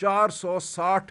460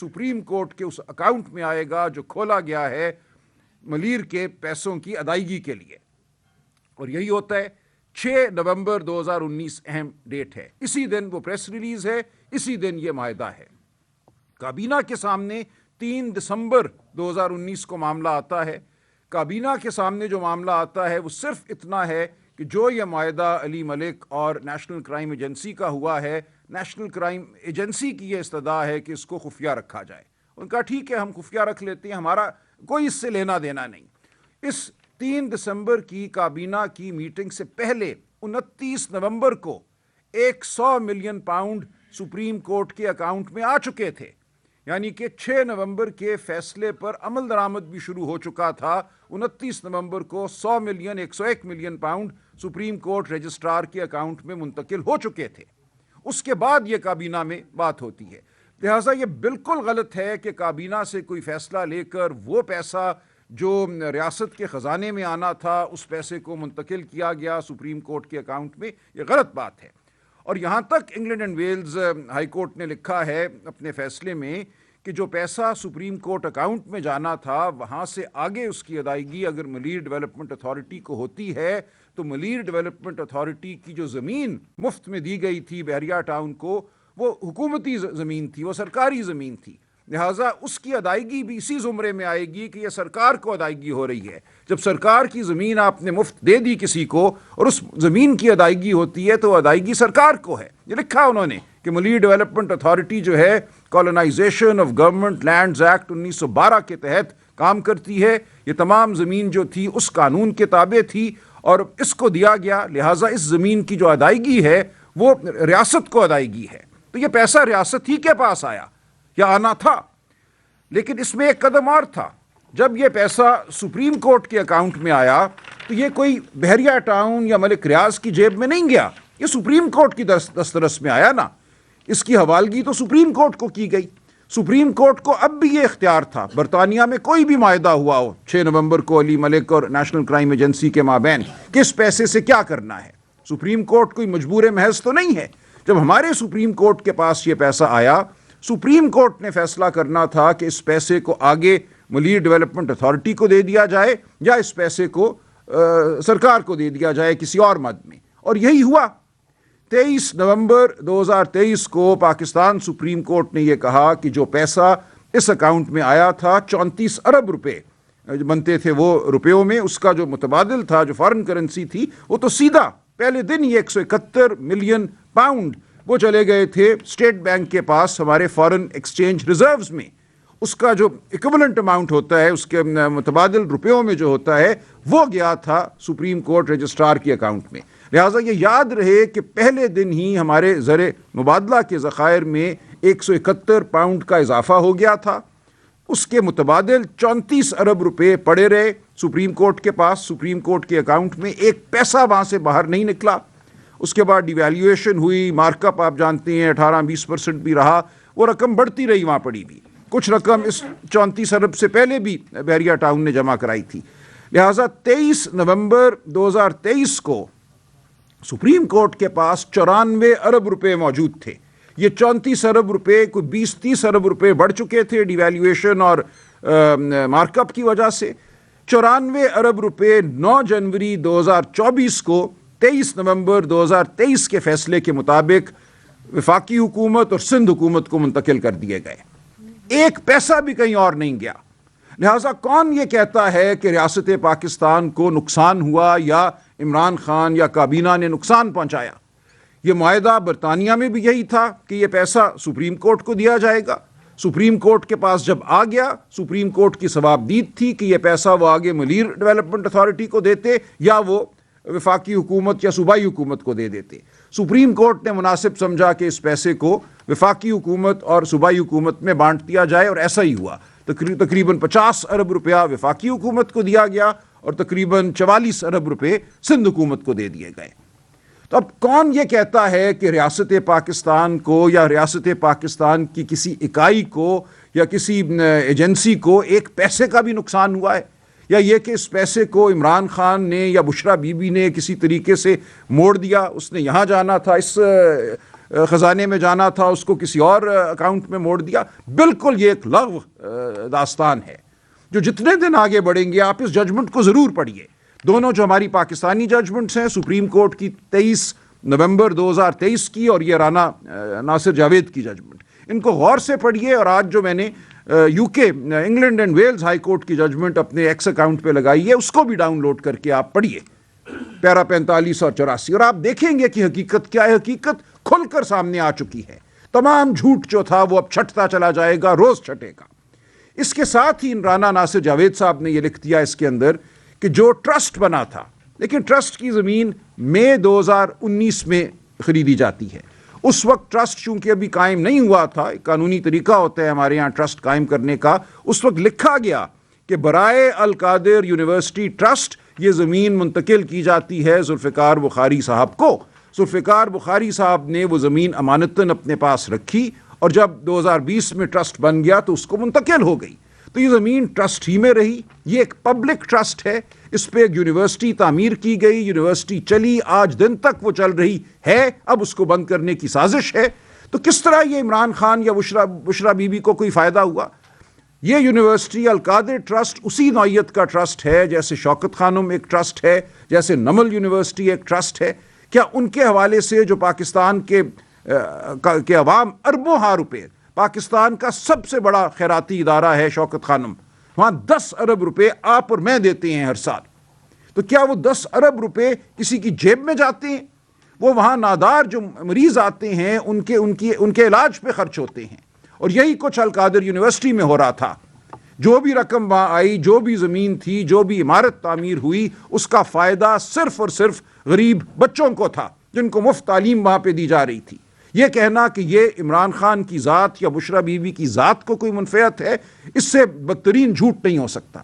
supreme court کے اس account میں آئے گا جو کھولا گیا ہے ملیر کے پیسوں کی ادائیگی کے لیے، اور یہی ہوتا ہے 6 نومبر 2019 اہم ڈیٹ ہے۔ اسی دن وہ پریس ریلیز ہے، اسی دن یہ معاہدہ ہے۔ کابینہ کے سامنے 3 دسمبر 2019 کو معاملہ آتا ہے۔ کابینہ کے سامنے جو معاملہ آتا ہے وہ صرف اتنا ہے کہ جو یہ معاہدہ علی ملک اور نیشنل کرائم ایجنسی کا ہوا ہے، نیشنل کرائم ایجنسی کی یہ استدعا ہے کہ اس کو خفیہ رکھا جائے۔ ان کا ٹھیک ہے، ہم خفیہ رکھ لیتے ہیں، ہمارا کوئی اس سے لینا دینا نہیں۔ اس 3 دسمبر کی کابینہ کی میٹنگ سے پہلے 29 نومبر کو 100 ملین پاؤنڈ سپریم کورٹ کے اکاؤنٹ میں آ چکے تھے، یعنی کہ 6 نومبر کے فیصلے پر عمل درآمد بھی شروع ہو چکا تھا۔ 29 نومبر کو 101 million pound supreme court registrar کے اکاؤنٹ میں منتقل ہو چکے تھے۔ اس کے بعد یہ کابینہ میں بات ہوتی ہے۔ لہٰذا یہ بالکل غلط ہے کہ کابینہ سے کوئی فیصلہ لے کر وہ پیسہ جو ریاست کے خزانے میں آنا تھا اس پیسے کو منتقل کیا گیا سپریم کورٹ کے اکاؤنٹ میں، یہ غلط بات ہے۔ اور یہاں تک England and Wales High Court نے لکھا ہے اپنے فیصلے میں کہ جو پیسہ سپریم کورٹ اکاؤنٹ میں جانا تھا وہاں سے آگے اس کی ادائیگی اگر ملیر ڈیولپمنٹ اتھارٹی کو ہوتی ہے تو ملیر ڈیولپمنٹ اتھارٹی کی جو زمین مفت میں دی گئی تھی بحریہ ٹاؤن کو، وہ حکومتی زمین تھی، وہ سرکاری زمین تھی، لہٰذا اس کی ادائیگی بھی اسی زمرے میں آئے گی کہ یہ سرکار کو ادائیگی ہو رہی ہے۔ جب سرکار کی زمین آپ نے مفت دے دی کسی کو اور اس زمین کی ادائیگی ہوتی ہے تو ادائیگی سرکار کو ہے۔ یہ لکھا انہوں نے کہ ملیر ڈیولپمنٹ اتھارٹی جو ہے colonisation of government lands act 1912 کے تحت کام کرتی ہے۔ یہ تمام زمین جو تھی اس قانون کے تابع تھی اور اس کو دیا گیا، لہٰذا اس زمین کی جو ادائیگی ہے وہ ریاست کو ادائیگی ہے۔ تو یہ پیسہ ریاست ہی کے پاس آیا یا آنا تھا، لیکن اس میں ایک قدم اور تھا۔ جب یہ پیسہ سپریم کورٹ کے اکاؤنٹ میں آیا تو یہ کوئی بحریہ ٹاؤن یا ملک ریاض کی جیب میں نہیں گیا، یہ سپریم کورٹ کی دسترس میں آیا نا۔ اس کی حوالگی تو سپریم کورٹ کو کی گئی۔ سپریم کورٹ کو اب بھی یہ اختیار تھا، برطانیہ میں کوئی بھی معاہدہ ہوا ہو 6 نومبر کو علی ملک اور نیشنل کرائم ایجنسی کے مابین، کس پیسے سے کیا کرنا ہے۔ سپریم کورٹ کوئی مجبور محض تو نہیں ہے۔ جب ہمارے سپریم کورٹ کے پاس یہ پیسہ آیا، سپریم کورٹ نے فیصلہ کرنا تھا کہ اس پیسے کو آگے ملیر ڈیولپمنٹ اتھارٹی کو دے دیا جائے یا اس پیسے کو سرکار کو دے دیا جائے کسی اور مد میں، اور یہی ہوا۔ 23 نومبر 2023 کو پاکستان سپریم کورٹ نے یہ کہا کہ جو پیسہ اس اکاؤنٹ میں آیا تھا 34 ارب روپے بنتے تھے وہ روپیوں میں، اس کا جو متبادل تھا جو فارن کرنسی تھی وہ تو سیدھا پہلے دن ہی 171 ملین پاؤنڈ وہ چلے گئے تھے اسٹیٹ بینک کے پاس ہمارے فارن ایکسچینج ریزروز میں۔ اس کا جو ایکویولنٹ اماؤنٹ ہوتا ہے اس کے متبادل روپیوں میں جو ہوتا ہے وہ گیا تھا سپریم کورٹ رجسٹرار کے اکاؤنٹ میں۔ لہٰذا یہ یاد رہے کہ پہلے دن ہی ہمارے زر مبادلہ کے ذخائر میں 171 پاؤنڈ کا اضافہ ہو گیا تھا، اس کے متبادل 34 ارب روپے پڑے رہے سپریم کورٹ کے پاس، سپریم کورٹ کے اکاؤنٹ میں ایک پیسہ وہاں سے باہر نہیں نکلا۔ اس کے بعد ڈیویلیویشن ہوئی، مارک اپ آپ جانتے ہیں 18-20% بھی رہا، وہ رقم بڑھتی رہی وہاں پڑی بھی، کچھ رقم اس 34 ارب سے پہلے بھی بحریہ ٹاؤن نے جمع کرائی تھی۔ لہٰذا 23 نومبر 2023 کو سپریم کورٹ کے پاس 94 ارب روپے موجود تھے۔ یہ 34 ارب روپے کوئی 20-30 ارب روپے بڑھ چکے تھے ڈیویلیویشن اور مارک اپ کی وجہ سے۔ 94 ارب روپے 9 جنوری 2024 کو 23 نومبر 2023 کے فیصلے کے مطابق وفاقی حکومت اور سندھ حکومت کو منتقل کر دیے گئے، ایک پیسہ بھی کہیں اور نہیں گیا۔ لہٰذا کون یہ کہتا ہے کہ ریاست پاکستان کو نقصان ہوا یا عمران خان یا کابینہ نے نقصان پہنچایا؟ یہ معاہدہ برطانیہ میں بھی یہی تھا کہ یہ پیسہ سپریم کورٹ کو دیا جائے گا۔ سپریم کورٹ کے پاس جب آ گیا، سپریم کورٹ کی ثوابدید تھی کہ یہ پیسہ وہ آگے ملیر ڈیولپمنٹ اتھارٹی کو دیتے یا وہ وفاقی حکومت یا صوبائی حکومت کو دے دیتے۔ سپریم کورٹ نے مناسب سمجھا کہ اس پیسے کو وفاقی حکومت اور صوبائی حکومت میں بانٹ دیا جائے، اور ایسا ہی ہوا۔ تقریباً 50 ارب روپیہ وفاقی حکومت کو دیا گیا اور تقریباً 44 ارب روپے سندھ حکومت کو دے دیے گئے۔ تو اب کون یہ کہتا ہے کہ ریاست پاکستان کو یا ریاست پاکستان کی کسی اکائی کو یا کسی ایجنسی کو ایک پیسے کا بھی نقصان ہوا ہے، یا یہ کہ اس پیسے کو عمران خان نے یا بشرا بی بی نے کسی طریقے سے موڑ دیا، اس نے یہاں جانا تھا، اس خزانے میں جانا تھا اس کو کسی اور اکاؤنٹ میں موڑ دیا. بالکل یہ ایک لغو داستان ہے. جو جتنے دن آگے بڑھیں گے آپ اس ججمنٹ کو ضرور پڑھیے. دونوں جو ہماری پاکستانی ججمنٹس ہیں، سپریم کورٹ کی 23 نومبر 2023 کی اور یہ رانا ناصر جاوید کی ججمنٹ، ان کو غور سے پڑھیے. اور آج جو میں نے U K England and Wales High Court کی ججمنٹ اپنے ایکس اکاؤنٹ پہ لگائی ہے، اس کو بھی ڈاؤن لوڈ کر کے آپ پڑھیے، پیرا 45 اور 84، اور آپ دیکھیں گے کہ حقیقت کیا ہے. حقیقت کھل کر سامنے آ چکی ہے. تمام جھوٹ جو تھا وہ اب چھٹتا چلا جائے گا، روز چھٹے گا. اس کے ساتھ ہی رانا ناصر جاوید صاحب نے یہ لکھ دیا اس کے اندر کہ جو ٹرسٹ بنا تھا، لیکن ٹرسٹ کی زمین مئی 2019 میں خریدی جاتی ہے. اس وقت ٹرسٹ چونکہ ابھی قائم نہیں ہوا تھا، ایک قانونی طریقہ ہوتا ہے ہمارے ہاں ٹرسٹ قائم کرنے کا. اس وقت لکھا گیا کہ برائے القادر یونیورسٹی ٹرسٹ یہ زمین منتقل کی جاتی ہے ذوالفقار بخاری صاحب کو. ذوالفقار بخاری صاحب نے وہ زمین امانتاً اپنے پاس رکھی اور جب 2020 میں ٹرسٹ بن گیا تو اس کو منتقل ہو گئی. تو یہ زمین ٹرسٹ ہی میں رہی. یہ ایک پبلک ٹرسٹ ہے. اس پہ ایک یونیورسٹی تعمیر کی گئی، یونیورسٹی چلی، آج دن تک وہ چل رہی ہے. اب اس کو بند کرنے کی سازش ہے. تو کس طرح یہ عمران خان یا بشرا بی بی کو کوئی فائدہ ہوا؟ یہ یونیورسٹی القادر ٹرسٹ اسی نوعیت کا ٹرسٹ ہے جیسے شوکت خانم ایک ٹرسٹ ہے، جیسے نمل یونیورسٹی ایک ٹرسٹ ہے. کیا ان کے حوالے سے جو پاکستان کے عوام اربوں ہاں روپے، پاکستان کا سب سے بڑا خیراتی ادارہ ہے شوکت خانم، وہاں 10 ارب روپے آپ اور میں دیتے ہیں ہر سال. تو کیا وہ 10 ارب روپے کسی کی جیب میں جاتے ہیں؟ وہ وہاں نادار جو مریض آتے ہیں ان کے علاج پہ خرچ ہوتے ہیں. اور یہی کچھ القادر یونیورسٹی میں ہو رہا تھا. جو بھی رقم وہاں آئی، جو بھی زمین تھی، جو بھی عمارت تعمیر ہوئی، اس کا فائدہ صرف اور صرف غریب بچوں کو تھا جن کو مفت تعلیم وہاں پہ دی جا رہی تھی. یہ کہنا کہ یہ عمران خان کی ذات یا بشرا بی بی کی ذات کو کوئی منفعت ہے، اس سے بدترین جھوٹ نہیں ہو سکتا.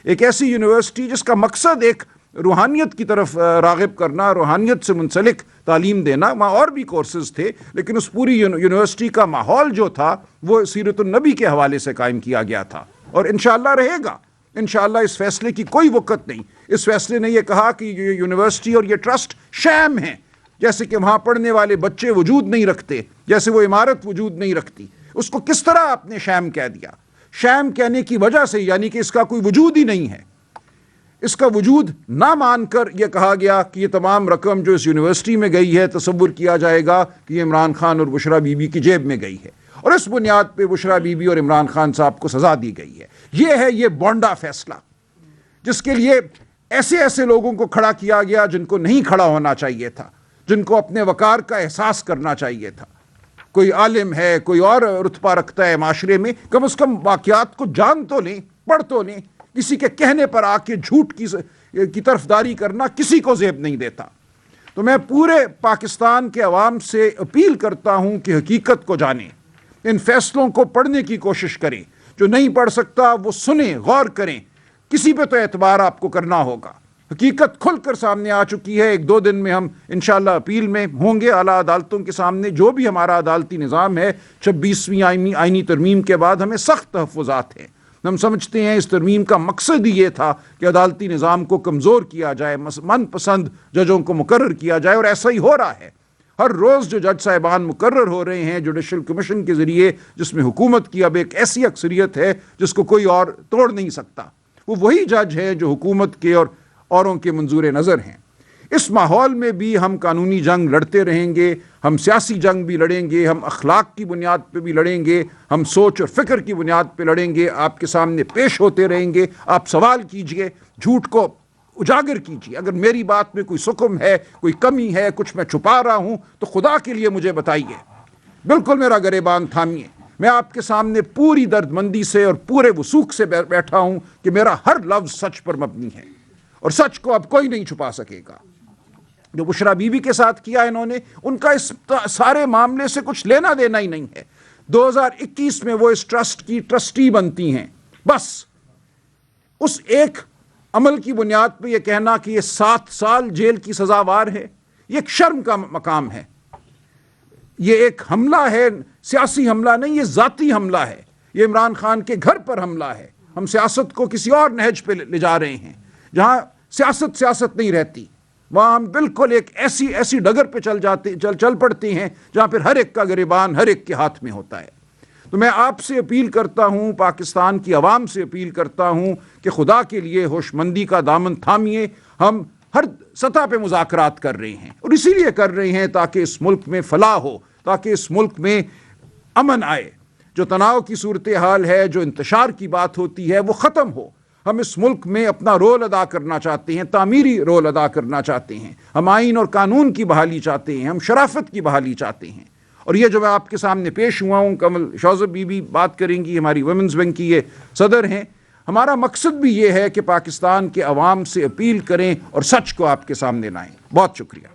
ایک ایسی یونیورسٹی جس کا مقصد ایک روحانیت کی طرف راغب کرنا، روحانیت سے منسلک تعلیم دینا، وہاں اور بھی کورسز تھے لیکن اس پوری یونیورسٹی کا ماحول جو تھا وہ سیرت النبی کے حوالے سے قائم کیا گیا تھا اور انشاءاللہ رہے گا. انشاءاللہ اس فیصلے کی کوئی وقت نہیں. اس فیصلے نے یہ کہا کہ یہ یونیورسٹی اور یہ ٹرسٹ شام ہیں، جیسے کہ وہاں پڑھنے والے بچے وجود نہیں رکھتے، جیسے وہ عمارت وجود نہیں رکھتی. اس کو کس طرح آپ نے شام کہہ دیا؟ شام کہنے کی وجہ سے یعنی کہ اس کا کوئی وجود ہی نہیں ہے. اس کا وجود نہ مان کر یہ کہا گیا کہ یہ تمام رقم جو اس یونیورسٹی میں گئی ہے تصور کیا جائے گا کہ یہ عمران خان اور بشرا بی بی کی جیب میں گئی ہے، اور اس بنیاد پہ بشرا بی بی اور عمران خان صاحب کو سزا دی گئی ہے. یہ ہے یہ بونڈا فیصلہ جس کے لیے ایسے لوگوں کو کھڑا کیا گیا جن کو نہیں کھڑا ہونا چاہیے تھا، جن کو اپنے وقار کا احساس کرنا چاہیے تھا. کوئی عالم ہے، کوئی اور رتبہ رکھتا ہے معاشرے میں، کم از کم واقعات کو جان تو لیں، پڑھ تو لیں. کسی کے کہنے پر آ کے جھوٹ کی طرفداری کرنا کسی کو زیب نہیں دیتا. تو میں پورے پاکستان کے عوام سے اپیل کرتا ہوں کہ حقیقت کو جانیں، ان فیصلوں کو پڑھنے کی کوشش کریں. جو نہیں پڑھ سکتا وہ سنیں، غور کریں. کسی پہ تو اعتبار آپ کو کرنا ہوگا. حقیقت کھل کر سامنے آ چکی ہے. 1-2 دن میں ہم انشاءاللہ اپیل میں ہوں گے اعلیٰ عدالتوں کے سامنے. جو بھی ہمارا عدالتی نظام ہے 26ویں آئینی ترمیم کے بعد ہمیں سخت تحفظات ہیں. ہم سمجھتے ہیں اس ترمیم کا مقصد ہی یہ تھا کہ عدالتی نظام کو کمزور کیا جائے، من پسند ججوں کو مقرر کیا جائے، اور ایسا ہی ہو رہا ہے. ہر روز جو جج صاحبان مقرر ہو رہے ہیں جوڈیشل کمیشن کے ذریعے، جس میں حکومت کی اب ایک ایسی اکثریت ہے جس کو کوئی اور توڑ نہیں سکتا، وہ وہی جج ہیں جو حکومت کے اور اوروں کے منظور نظر ہیں. اس ماحول میں بھی ہم قانونی جنگ لڑتے رہیں گے، ہم سیاسی جنگ بھی لڑیں گے، ہم اخلاق کی بنیاد پہ بھی لڑیں گے، ہم سوچ اور فکر کی بنیاد پہ لڑیں گے. آپ کے سامنے پیش ہوتے رہیں گے. آپ سوال کیجئے، جھوٹ کو اجاگر کیجئے. اگر میری بات میں کوئی سکم ہے، کوئی کمی ہے، کچھ میں چھپا رہا ہوں تو خدا کے لیے مجھے بتائیے. بالکل میرا گریبان تھامیے. میں آپ کے سامنے پوری درد مندی سے اور پورے وثوق سے بیٹھا ہوں کہ میرا ہر لفظ سچ پر مبنی ہے اور سچ کو اب کوئی نہیں چھپا سکے گا. جو بشرا بی بی کے ساتھ کیا انہوں نے، ان کا اس سارے معاملے سے کچھ لینا دینا ہی نہیں ہے. 2021 میں وہ اس ٹرسٹ کی ٹرسٹی بنتی ہیں. بس اس ایک عمل کی بنیاد پہ یہ کہنا کہ یہ 7 سال جیل کی سزاوار ہے، یہ ایک شرم کا مقام ہے. یہ ایک حملہ ہے، سیاسی حملہ نہیں، یہ ذاتی حملہ ہے. یہ عمران خان کے گھر پر حملہ ہے. ہم سیاست کو کسی اور نہج پہ لے جا رہے ہیں جہاں سیاست نہیں رہتی. وہاں ہم بالکل ایک ایسی ڈگر پہ چل پڑتے ہیں جہاں پھر ہر ایک کا گریبان ہر ایک کے ہاتھ میں ہوتا ہے۔ تو میں آپ سے اپیل کرتا ہوں، پاکستان کی عوام سے اپیل کرتا ہوں کہ خدا کے لیے ہوش مندی کا دامن تھامیے۔ ہم ہر سطح پہ مذاکرات کر رہے ہیں، اور اسی لیے کر رہے ہیں تاکہ اس ملک میں فلاح ہو، تاکہ اس ملک میں امن آئے۔ جو تناؤ کی صورتحال ہے، جو انتشار کی بات ہوتی ہے، وہ ختم ہو۔ ہم اس ملک میں اپنا رول ادا کرنا چاہتے ہیں، تعمیری رول ادا کرنا چاہتے ہیں۔ ہم آئین اور قانون کی بحالی چاہتے ہیں، ہم شرافت کی بحالی چاہتے ہیں۔ اور یہ جو میں آپ کے سامنے پیش ہوا ہوں، کمل شوذب بی بی بات کریں گی، ہماری ویمنز ونگ کی یہ صدر ہیں، ہمارا مقصد بھی یہ ہے کہ پاکستان کے عوام سے اپیل کریں اور سچ کو آپ کے سامنے لائیں۔ بہت شکریہ۔